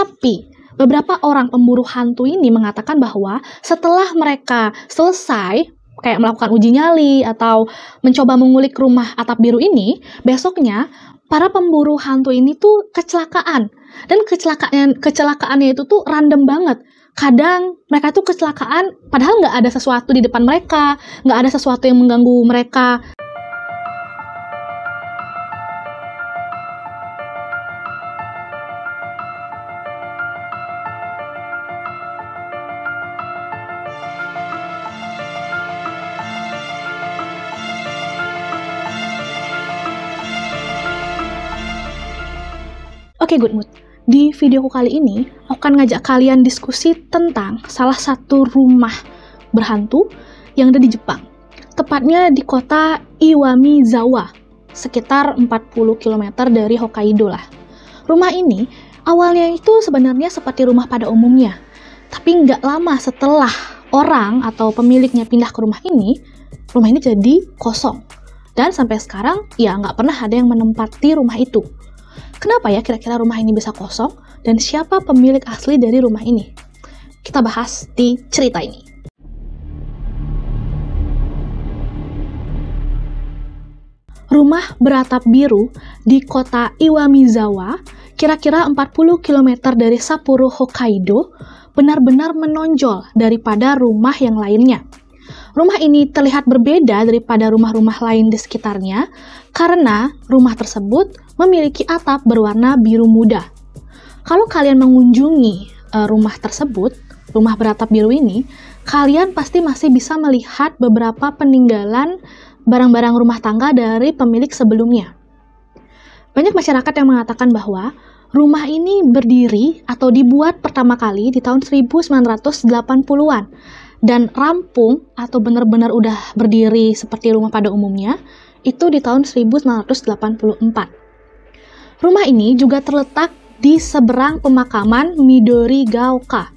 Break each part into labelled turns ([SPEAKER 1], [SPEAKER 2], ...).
[SPEAKER 1] Tapi beberapa orang pemburu hantu ini mengatakan bahwa setelah mereka selesai kayak melakukan uji nyali atau mencoba mengulik rumah atap biru ini, besoknya para pemburu hantu ini tuh kecelakaan. Dan kecelakaannya itu tuh random banget. Kadang mereka tuh kecelakaan padahal nggak ada sesuatu di depan mereka, nggak ada sesuatu yang mengganggu mereka. Oke, good mood. Di videoku kali ini, aku akan ngajak kalian diskusi tentang salah satu rumah berhantu yang ada di Jepang. Tepatnya di kota Iwamizawa, sekitar 40 km dari Hokkaido lah. Rumah ini awalnya itu sebenarnya seperti rumah pada umumnya. Tapi nggak lama setelah orang atau pemiliknya pindah ke rumah ini jadi kosong. Dan sampai sekarang, ya nggak pernah ada yang menempati rumah itu. Kenapa ya kira-kira rumah ini bisa kosong? Dan siapa pemilik asli dari rumah ini? Kita bahas di cerita ini. Rumah beratap biru di kota Iwamizawa, kira-kira 40 km dari Sapporo, Hokkaido, benar-benar menonjol daripada rumah yang lainnya. Rumah ini terlihat berbeda daripada rumah-rumah lain di sekitarnya karena rumah tersebut memiliki atap berwarna biru muda. Kalau kalian mengunjungi rumah tersebut, rumah beratap biru ini, kalian pasti masih bisa melihat beberapa peninggalan barang-barang rumah tangga dari pemilik sebelumnya. Banyak masyarakat yang mengatakan bahwa rumah ini berdiri atau dibuat pertama kali di tahun 1980-an. Dan rampung atau benar-benar udah berdiri seperti rumah pada umumnya itu di tahun 1984. Rumah ini juga terletak di seberang pemakaman Midorigaoka,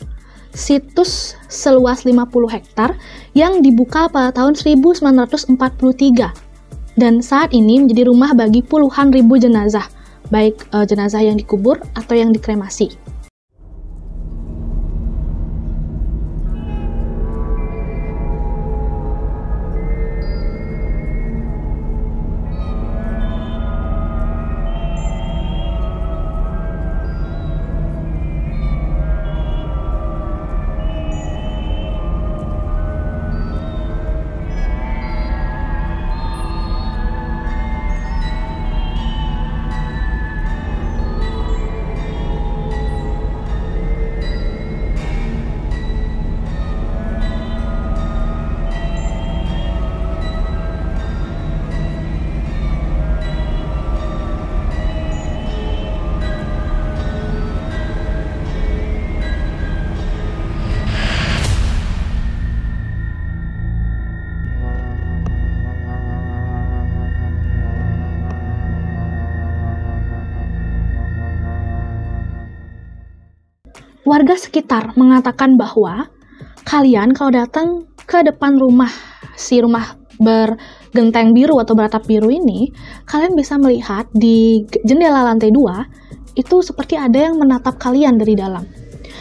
[SPEAKER 1] situs seluas 50 hektar yang dibuka pada tahun 1943. Dan saat ini menjadi rumah bagi puluhan ribu jenazah, baik jenazah yang dikubur atau yang dikremasi. Warga sekitar mengatakan bahwa kalian kalau datang ke depan rumah bergenteng biru atau beratap biru ini, kalian bisa melihat di jendela lantai 2 itu seperti ada yang menatap kalian dari dalam.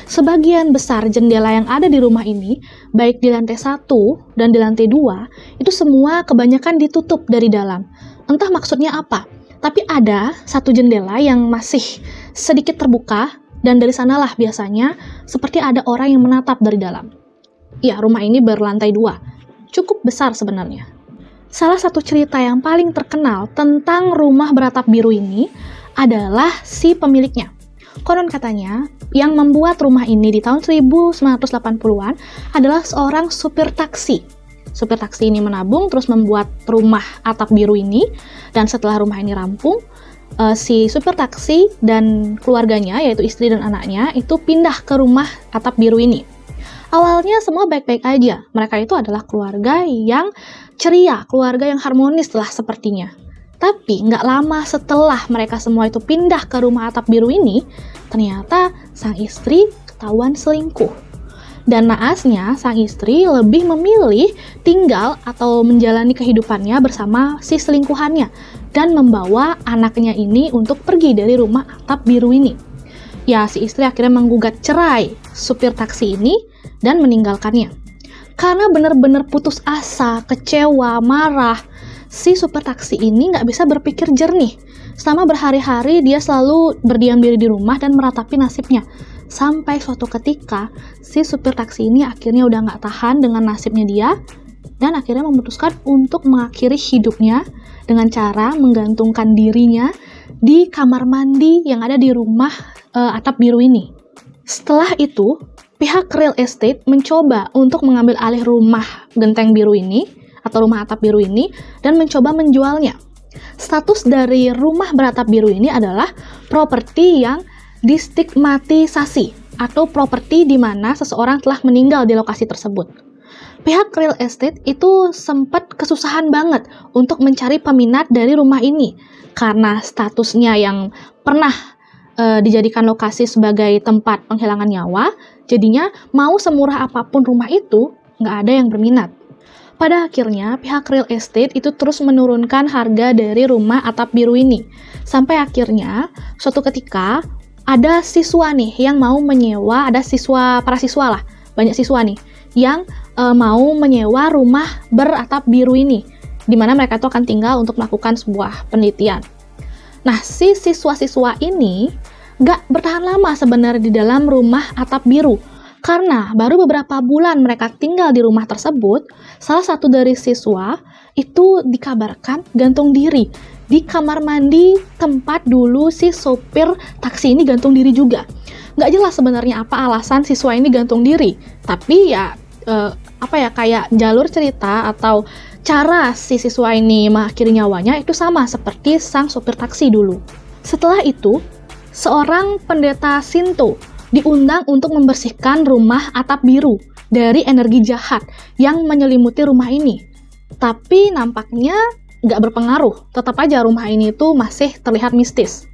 [SPEAKER 1] Sebagian besar jendela yang ada di rumah ini, baik di lantai 1 dan di lantai 2, itu semua kebanyakan ditutup dari dalam. Entah maksudnya apa, tapi ada satu jendela yang masih sedikit terbuka. Dan dari sanalah biasanya seperti ada orang yang menatap dari dalam. Ya, rumah ini berlantai 2. Cukup besar sebenarnya. Salah satu cerita yang paling terkenal tentang rumah beratap biru ini adalah si pemiliknya. Konon katanya, yang membuat rumah ini di tahun 1980-an adalah seorang supir taksi. Supir taksi ini menabung terus membuat rumah atap biru ini, dan setelah rumah ini rampung, si supir taksi dan keluarganya, yaitu istri dan anaknya, itu pindah ke rumah atap biru ini. Awalnya semua baik-baik aja. Mereka itu adalah keluarga yang ceria, keluarga yang harmonis lah sepertinya. Tapi nggak lama setelah mereka semua itu pindah ke rumah atap biru ini, ternyata sang istri ketahuan selingkuh. Dan naasnya, sang istri lebih memilih tinggal atau menjalani kehidupannya bersama si selingkuhannya dan membawa anaknya ini untuk pergi dari rumah atap biru ini. ya si istri akhirnya menggugat cerai supir taksi ini dan meninggalkannya. Karena benar-benar putus asa, kecewa, marah, si supir taksi ini nggak bisa berpikir jernih. Selama berhari-hari dia selalu berdiam diri di rumah dan meratapi nasibnya. Sampai suatu ketika, si supir taksi ini akhirnya udah nggak tahan dengan nasibnya dia, dan akhirnya memutuskan untuk mengakhiri hidupnya dengan cara menggantungkan dirinya di kamar mandi yang ada di rumah atap biru ini. Setelah itu, pihak real estate mencoba untuk mengambil alih rumah genteng biru ini atau rumah atap biru ini dan mencoba menjualnya. Status dari rumah beratap biru ini adalah properti yang distigmatisasi atau properti di mana seseorang telah meninggal di lokasi tersebut. Pihak real estate itu sempat kesusahan banget untuk mencari peminat dari rumah ini karena statusnya yang pernah dijadikan lokasi sebagai tempat penghilangan nyawa. Jadinya mau semurah apapun rumah itu, nggak ada yang berminat. Pada akhirnya, pihak real estate itu terus menurunkan harga dari rumah atap biru ini. Sampai akhirnya, suatu ketika, ada siswa nih yang mau menyewa, para siswa lah, banyak siswa nih, yang mau menyewa rumah beratap biru ini, di mana mereka tuh akan tinggal untuk melakukan sebuah penelitian. Nah, si siswa-siswa ini gak bertahan lama sebenarnya di dalam rumah atap biru. Karena baru beberapa bulan mereka tinggal di rumah tersebut, salah satu dari siswa itu dikabarkan gantung diri di kamar mandi tempat dulu si sopir taksi ini gantung diri juga. Gak jelas sebenarnya apa alasan siswa ini gantung diri, tapi ya kayak jalur cerita atau cara si siswa ini mengakhiri nyawanya itu sama seperti sang sopir taksi dulu. Setelah itu, seorang pendeta Shinto diundang untuk membersihkan rumah atap biru dari energi jahat yang menyelimuti rumah ini. Tapi nampaknya nggak berpengaruh, tetap aja rumah ini tuh masih terlihat mistis.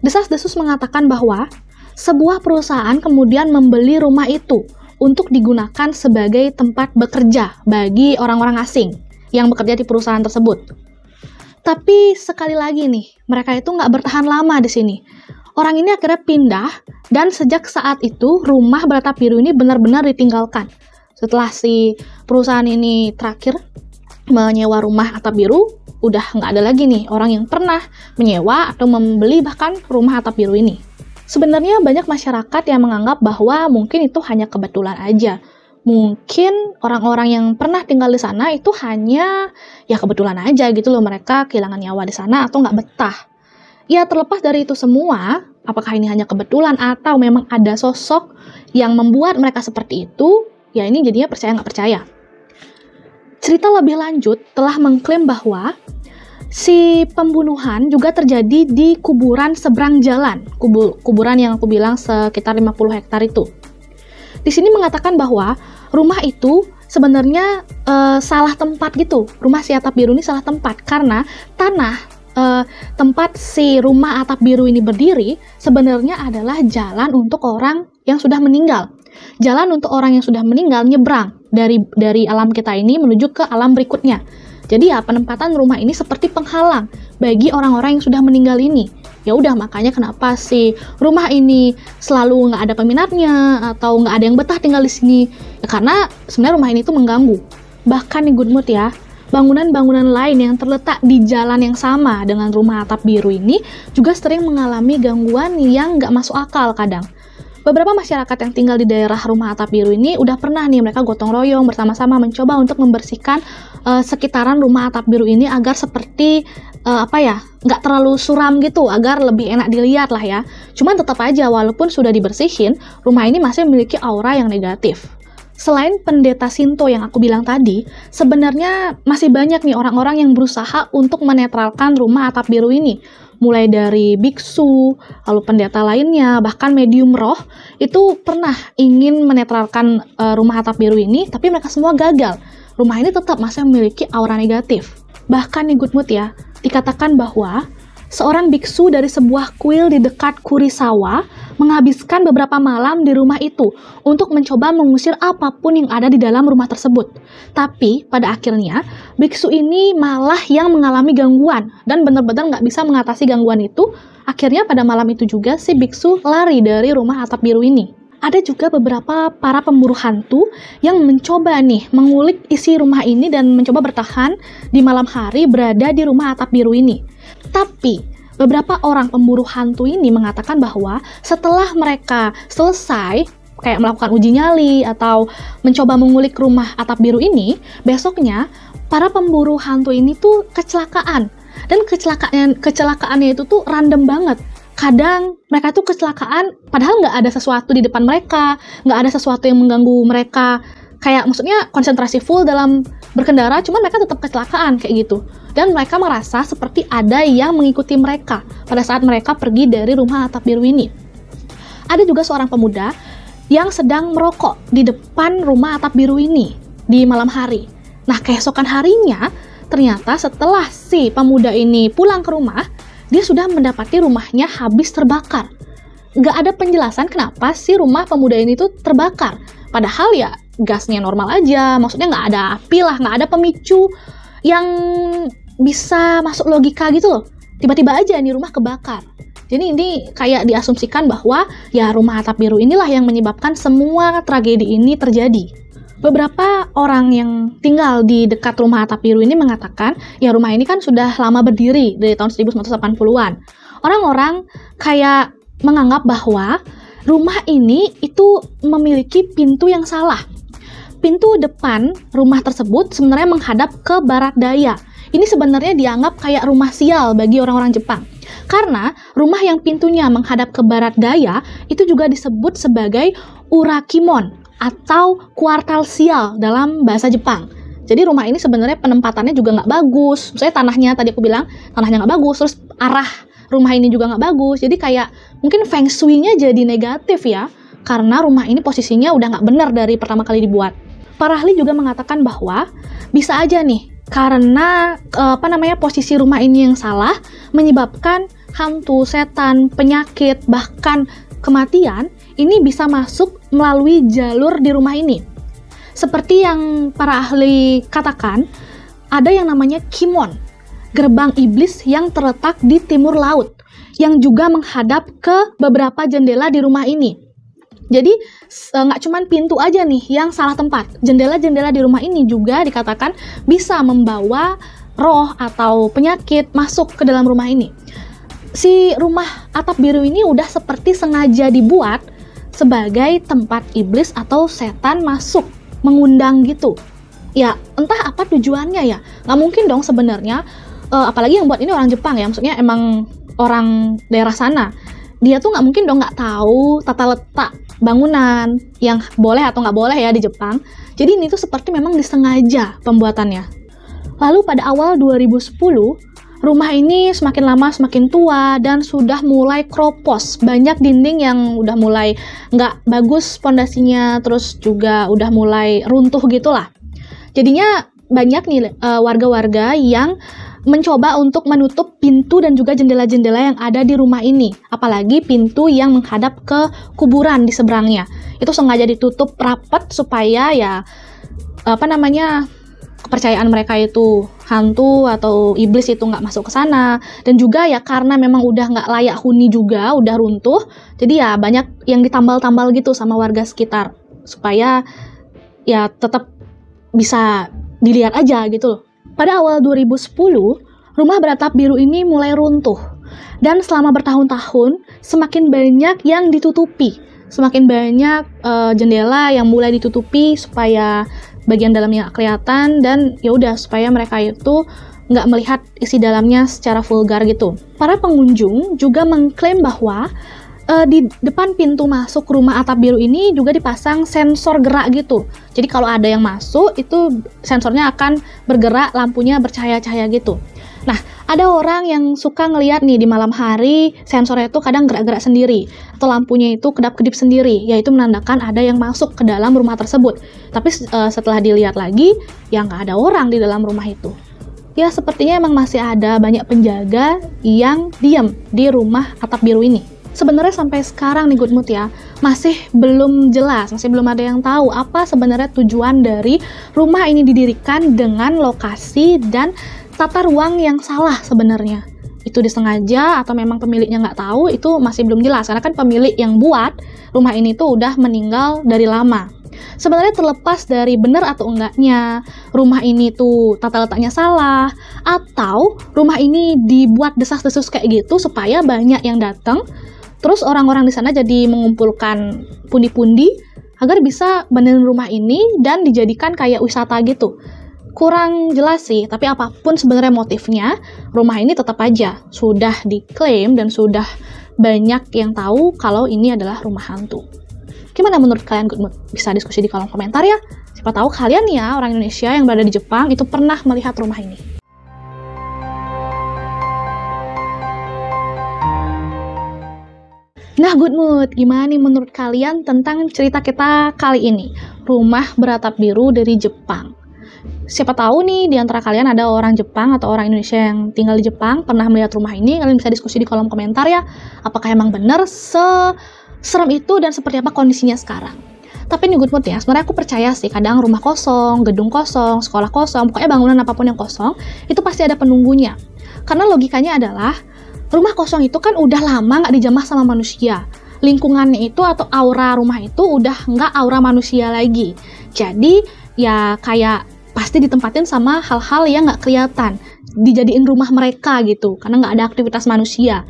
[SPEAKER 1] Desas-desus mengatakan bahwa sebuah perusahaan kemudian membeli rumah itu untuk digunakan sebagai tempat bekerja bagi orang-orang asing yang bekerja di perusahaan tersebut. Tapi sekali lagi nih, mereka itu nggak bertahan lama di sini. Orang ini akhirnya pindah, dan sejak saat itu rumah beratap biru ini benar-benar ditinggalkan. Setelah si perusahaan ini terakhir menyewa rumah atap biru, udah nggak ada lagi nih orang yang pernah menyewa atau membeli bahkan rumah atap biru ini. Sebenarnya banyak masyarakat yang menganggap bahwa mungkin itu hanya kebetulan aja. Mungkin orang-orang yang pernah tinggal di sana itu hanya ya kebetulan aja gitu loh, mereka kehilangan nyawa di sana atau nggak betah. Ya terlepas dari itu semua, apakah ini hanya kebetulan atau memang ada sosok yang membuat mereka seperti itu, ya ini jadinya percaya nggak percaya. Cerita lebih lanjut telah mengklaim bahwa si pembunuhan juga terjadi di kuburan seberang jalan, kuburan yang aku bilang sekitar 50 hektar itu. Di sini mengatakan bahwa rumah itu sebenarnya salah tempat gitu. Rumah si atap biru ini salah tempat karena tanah tempat si rumah atap biru ini berdiri sebenarnya adalah jalan untuk orang yang sudah meninggal. Jalan untuk orang yang sudah meninggal nyebrang dari alam kita ini menuju ke alam berikutnya. Jadi ya penempatan rumah ini seperti penghalang bagi orang-orang yang sudah meninggal ini. Ya udah, makanya kenapa sih rumah ini selalu nggak ada peminatnya atau nggak ada yang betah tinggal di sini? Ya, karena sebenarnya rumah ini tuh mengganggu. Bahkan di Good Mood ya, bangunan-bangunan lain yang terletak di jalan yang sama dengan rumah atap biru ini juga sering mengalami gangguan yang nggak masuk akal kadang. Beberapa masyarakat yang tinggal di daerah rumah atap biru ini udah pernah nih mereka gotong royong bersama-sama mencoba untuk membersihkan sekitaran rumah atap biru ini agar seperti nggak terlalu suram gitu, agar lebih enak dilihat lah ya. Cuman tetap aja walaupun sudah dibersihin, rumah ini masih memiliki aura yang negatif. Selain pendeta Shinto yang aku bilang tadi, sebenarnya masih banyak nih orang-orang yang berusaha untuk menetralkan rumah atap biru ini. Mulai dari biksu, lalu pendeta lainnya, bahkan medium roh, itu pernah ingin menetralkan rumah atap biru ini, tapi mereka semua gagal. Rumah ini tetap masih memiliki aura negatif. Bahkan di Good Mood ya, dikatakan bahwa seorang biksu dari sebuah kuil di dekat Kurisawa menghabiskan beberapa malam di rumah itu untuk mencoba mengusir apapun yang ada di dalam rumah tersebut. Tapi pada akhirnya, biksu ini malah yang mengalami gangguan dan benar-benar nggak bisa mengatasi gangguan itu. Akhirnya pada malam itu juga si biksu lari dari rumah atap biru ini. Ada juga beberapa para pemburu hantu yang mencoba nih mengulik isi rumah ini dan mencoba bertahan di malam hari berada di rumah atap biru ini. Tapi beberapa orang pemburu hantu ini mengatakan bahwa setelah mereka selesai kayak melakukan uji nyali atau mencoba mengulik rumah atap biru ini, besoknya para pemburu hantu ini tuh kecelakaan. Dan kecelakaannya itu tuh random banget. Kadang mereka tuh kecelakaan padahal nggak ada sesuatu di depan mereka, nggak ada sesuatu yang mengganggu mereka. Kayak maksudnya konsentrasi full dalam berkendara, cuman mereka tetap kecelakaan kayak gitu. Dan mereka merasa seperti ada yang mengikuti mereka pada saat mereka pergi dari rumah atap biru ini. Ada juga seorang pemuda yang sedang merokok di depan rumah atap biru ini di malam hari. Nah, keesokan harinya, ternyata setelah si pemuda ini pulang ke rumah, dia sudah mendapati rumahnya habis terbakar. Nggak ada penjelasan kenapa si rumah pemuda ini tuh terbakar. Padahal ya gasnya normal aja, maksudnya nggak ada api lah, nggak ada pemicu yang bisa masuk logika gitu loh. Tiba-tiba aja nih rumah kebakar. Jadi ini kayak diasumsikan bahwa ya rumah atap biru inilah yang menyebabkan semua tragedi ini terjadi. Beberapa orang yang tinggal di dekat rumah atap biru ini mengatakan, ya rumah ini kan sudah lama berdiri dari tahun 1980-an. Orang-orang kayak menganggap bahwa rumah ini itu memiliki pintu yang salah. Pintu depan rumah tersebut sebenarnya menghadap ke barat daya. Ini sebenarnya dianggap kayak rumah sial bagi orang-orang Jepang. Karena rumah yang pintunya menghadap ke barat daya itu juga disebut sebagai urakimon atau kuartal sial dalam bahasa Jepang. Jadi rumah ini sebenarnya penempatannya juga nggak bagus. Misalnya tanahnya, tadi aku bilang tanahnya nggak bagus, terus arah rumah ini juga nggak bagus. Jadi kayak mungkin feng shui-nya jadi negatif ya, karena rumah ini posisinya udah nggak benar dari pertama kali dibuat. Para ahli juga mengatakan bahwa bisa aja nih karena posisi rumah ini yang salah menyebabkan hantu, setan, penyakit, bahkan kematian ini bisa masuk melalui jalur di rumah ini. Seperti yang para ahli katakan, ada yang namanya Kimon, gerbang iblis yang terletak di timur laut, yang juga menghadap ke beberapa jendela di rumah ini. Jadi nggak cuma pintu aja nih yang salah tempat. Jendela-jendela di rumah ini juga dikatakan bisa membawa roh atau penyakit masuk ke dalam rumah ini. Si rumah atap biru ini udah seperti sengaja dibuat sebagai tempat iblis atau setan masuk, mengundang gitu. Ya, entah apa tujuannya ya. Nggak mungkin dong sebenarnya, apalagi yang buat ini orang Jepang ya, maksudnya emang orang daerah sana. Dia tuh nggak mungkin dong nggak tahu tata letak bangunan yang boleh atau nggak boleh ya di Jepang. Jadi ini tuh seperti memang disengaja pembuatannya. Lalu pada awal 2010, rumah ini semakin lama semakin tua dan sudah mulai kropos. Banyak dinding yang udah mulai nggak bagus pondasinya, terus juga udah mulai runtuh gitulah. Jadinya banyak nih warga-warga yang mencoba untuk menutup pintu dan juga jendela-jendela yang ada di rumah ini. Apalagi pintu yang menghadap ke kuburan di seberangnya. Itu sengaja ditutup rapat supaya ya kepercayaan mereka itu hantu atau iblis itu nggak masuk ke sana. Dan juga ya karena memang udah nggak layak huni juga, udah runtuh, jadi ya banyak yang ditambal-tambal gitu sama warga sekitar supaya ya tetap bisa dilihat aja gitu loh. Pada awal 2010, rumah beratap biru ini mulai runtuh dan selama bertahun-tahun semakin banyak yang ditutupi. Semakin banyak jendela yang mulai ditutupi supaya bagian dalamnya kelihatan dan ya udah supaya mereka itu nggak melihat isi dalamnya secara vulgar gitu. Para pengunjung juga mengklaim bahwa di depan pintu masuk rumah atap biru ini juga dipasang sensor gerak gitu. Jadi kalau ada yang masuk itu sensornya akan bergerak, lampunya bercahaya-cahaya gitu. Nah, ada orang yang suka ngelihat nih di malam hari sensornya itu kadang gerak-gerak sendiri atau lampunya itu kedap-kedip sendiri, yaitu menandakan ada yang masuk ke dalam rumah tersebut. Tapi setelah dilihat lagi, ya nggak ada orang di dalam rumah itu. ya sepertinya emang masih ada banyak penjaga yang diam di rumah atap biru ini. Sebenarnya sampai sekarang nih Good Mood ya, masih belum jelas, masih belum ada yang tahu apa sebenarnya tujuan dari rumah ini didirikan dengan lokasi dan tata ruang yang salah sebenarnya. Itu disengaja atau memang pemiliknya nggak tahu, itu masih belum jelas. Karena kan pemilik yang buat rumah ini tuh udah meninggal dari lama. Sebenarnya terlepas dari benar atau enggaknya rumah ini tuh tata letaknya salah, atau rumah ini dibuat desas-desus kayak gitu supaya banyak yang datang, terus orang-orang di sana jadi mengumpulkan pundi-pundi agar bisa benerin rumah ini dan dijadikan kayak wisata gitu. Kurang jelas sih, tapi apapun sebenarnya motifnya, rumah ini tetap aja sudah diklaim dan sudah banyak yang tahu kalau ini adalah rumah hantu. Gimana menurut kalian Good Mood? Bisa diskusi di kolom komentar ya. Siapa tahu kalian ya, orang Indonesia yang berada di Jepang itu pernah melihat rumah ini. Nah Good Mood, gimana nih menurut kalian tentang cerita kita kali ini? Rumah beratap biru dari Jepang. Siapa tahu nih di antara kalian ada orang Jepang atau orang Indonesia yang tinggal di Jepang pernah melihat rumah ini. Kalian bisa diskusi di kolom komentar ya. Apakah emang benar serem itu dan seperti apa kondisinya sekarang? Tapi nih Good Mood ya, sebenarnya aku percaya sih kadang rumah kosong, gedung kosong, sekolah kosong, pokoknya bangunan apapun yang kosong itu pasti ada penunggunya. Karena logikanya adalah rumah kosong itu kan udah lama nggak dijamah sama manusia. Lingkungannya itu atau aura rumah itu udah nggak aura manusia lagi. Jadi ya kayak pasti ditempatin sama hal-hal yang nggak kelihatan, dijadiin rumah mereka gitu, karena nggak ada aktivitas manusia.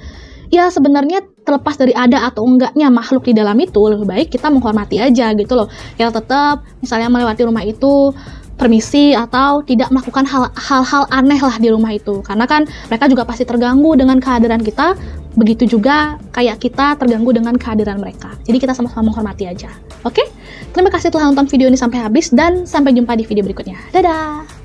[SPEAKER 1] Ya sebenarnya terlepas dari ada atau enggaknya makhluk di dalam itu, lebih baik kita menghormati aja gitu loh. Ya tetap misalnya melewati rumah itu, permisi atau tidak melakukan hal-hal aneh lah di rumah itu. Karena kan mereka juga pasti terganggu dengan kehadiran kita, begitu juga kayak kita terganggu dengan kehadiran mereka. Jadi kita sama-sama menghormati aja. Oke? Terima kasih telah nonton video ini sampai habis dan sampai jumpa di video berikutnya. Dadah!